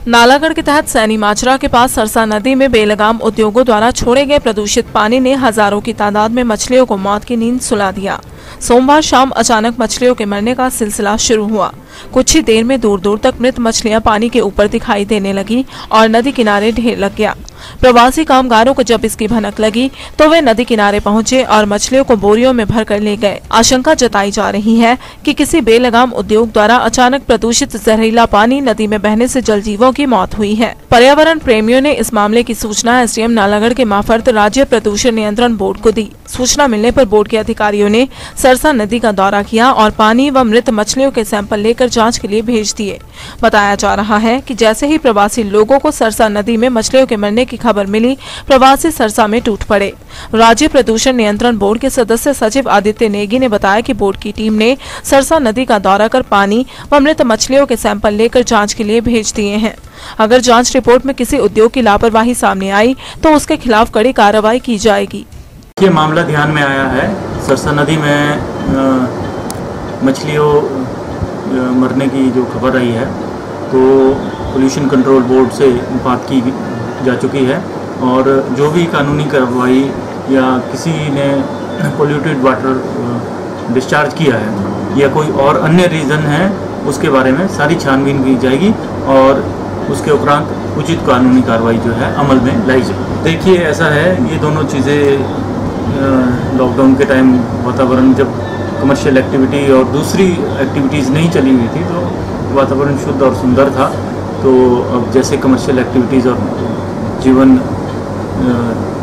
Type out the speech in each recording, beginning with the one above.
नालागढ़ के तहत सैनी माजरा के पास सरसा नदी में बेलगाम उद्योगों द्वारा छोड़े गए प्रदूषित पानी ने हजारों की तादाद में मछलियों को मौत की नींद सुला दिया। सोमवार शाम अचानक मछलियों के मरने का सिलसिला शुरू हुआ। कुछ ही देर में दूर दूर तक मृत मछलियां पानी के ऊपर दिखाई देने लगी और नदी किनारे ढेर लग गया। प्रवासी कामगारों को जब इसकी भनक लगी तो वे नदी किनारे पहुंचे और मछलियों को बोरियों में भरकर ले गए। आशंका जताई जा रही है कि किसी बेलगाम उद्योग द्वारा अचानक प्रदूषित जहरीला पानी नदी में बहने से जल जीवों की मौत हुई है। पर्यावरण प्रेमियों ने इस मामले की सूचना एसडीएम नालागढ़ के माफर्त राज्य प्रदूषण नियंत्रण बोर्ड को दी। सूचना मिलने पर बोर्ड के अधिकारियों ने सरसा नदी का दौरा किया और पानी व मृत मछलियों के सैंपल लेकर जांच के लिए भेज दिए। बताया जा रहा है कि जैसे ही प्रवासी लोगों को सरसा नदी में मछलियों के मरने की खबर मिली, प्रवासी सरसा में टूट पड़े। राज्य प्रदूषण नियंत्रण बोर्ड के सदस्य सचिव आदित्य नेगी ने बताया कि बोर्ड की टीम ने सरसा नदी का दौरा कर पानी व मृत मछलियों के सैंपल लेकर जांच के लिए भेज दिए हैं। अगर जांच रिपोर्ट में किसी उद्योग की लापरवाही सामने आई तो उसके खिलाफ कड़ी कार्रवाई की जाएगी। ये मामला ध्यान में आया है, सरसा नदी में मछलियों मरने की जो खबर आई है तो पोल्यूशन कंट्रोल बोर्ड से बात की जा चुकी है और जो भी कानूनी कार्रवाई या किसी ने पोल्यूटेड वाटर डिस्चार्ज किया है या कोई और अन्य रीज़न है उसके बारे में सारी छानबीन की जाएगी और उसके उपरांत उचित कानूनी कार्रवाई जो है अमल में लाई जाएगी। देखिए ऐसा है, ये दोनों चीज़ें लॉकडाउन के टाइम वातावरण जब कमर्शियल एक्टिविटी और दूसरी एक्टिविटीज़ नहीं चली हुई थी तो वातावरण शुद्ध और सुंदर था। तो अब जैसे कमर्शियल एक्टिविटीज़ और जीवन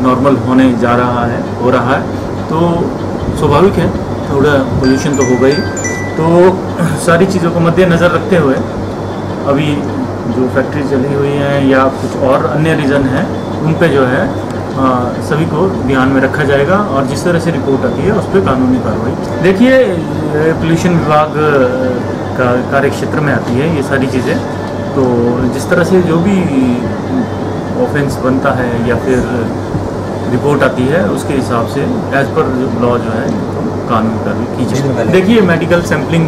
नॉर्मल होने जा रहा है हो रहा है तो स्वाभाविक है थोड़ा पोल्यूशन तो होगा ही। तो सारी चीज़ों को मद्देनज़र रखते हुए अभी जो फैक्ट्री चली हुई हैं या कुछ और अन्य रीज़न है उन पे जो है सभी को ध्यान में रखा जाएगा और जिस तरह से रिपोर्ट आती है उस पर कानूनी कार्रवाई। देखिए पोल्यूशन विभाग का कार्य क्षेत्र में आती है ये सारी चीज़ें, तो जिस तरह से जो भी ऑफेंस बनता है या फिर रिपोर्ट आती है उसके हिसाब से एज पर लॉ जो है तो कानूनी कार्रवाई की जाएगी। देखिए मेडिकल सैम्पलिंग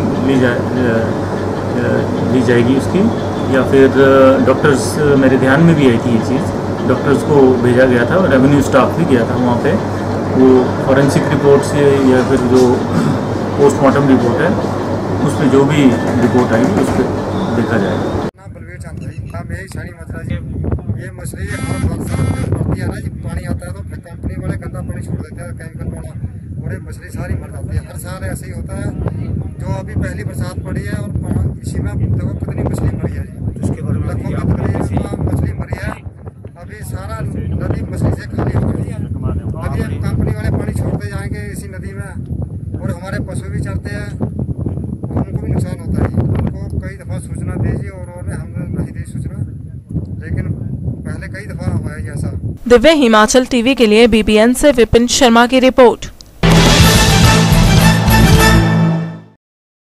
ली जाएगी उसकी या फिर डॉक्टर्स, मेरे ध्यान में भी आई थी ये चीज़, डॉक्टर्स को भेजा गया था, रेवेन्यू स्टाफ भी गया था वहाँ पे। वो फॉरेंसिक रिपोर्ट से या फिर जो पोस्टमार्टम रिपोर्ट है उस पर जो भी रिपोर्ट आएगी उस पर देखा जाएगा। ये मछली पड़ती है ना, जब पानी आता है तो कंपनी वाले गंदा पानी छोड़ देते हैं केमिकल वाला और ये मछली सारी मर जाती है। हर साल ऐसे ही होता है। जो अभी पहली बरसात पड़ी है और इसी में देखो कितनी मछली मरी है, मछली मरी है। अभी सारा नदी मछली से खाली हो गई है। अभी कंपनी वाले पानी छोड़ते जाएंगे इसी नदी में और हमारे पशु भी चलते हैं, उनको भी नुकसान होता है। उनको कई दफ़ा सूचना दीजिए और उन्होंने हमने नहीं दी सूचना, लेकिन पहले कई दफ़ा हुआ है ऐसा। दिव्य हिमाचल टीवी के लिए बीबीएन से विपिन शर्मा की रिपोर्ट।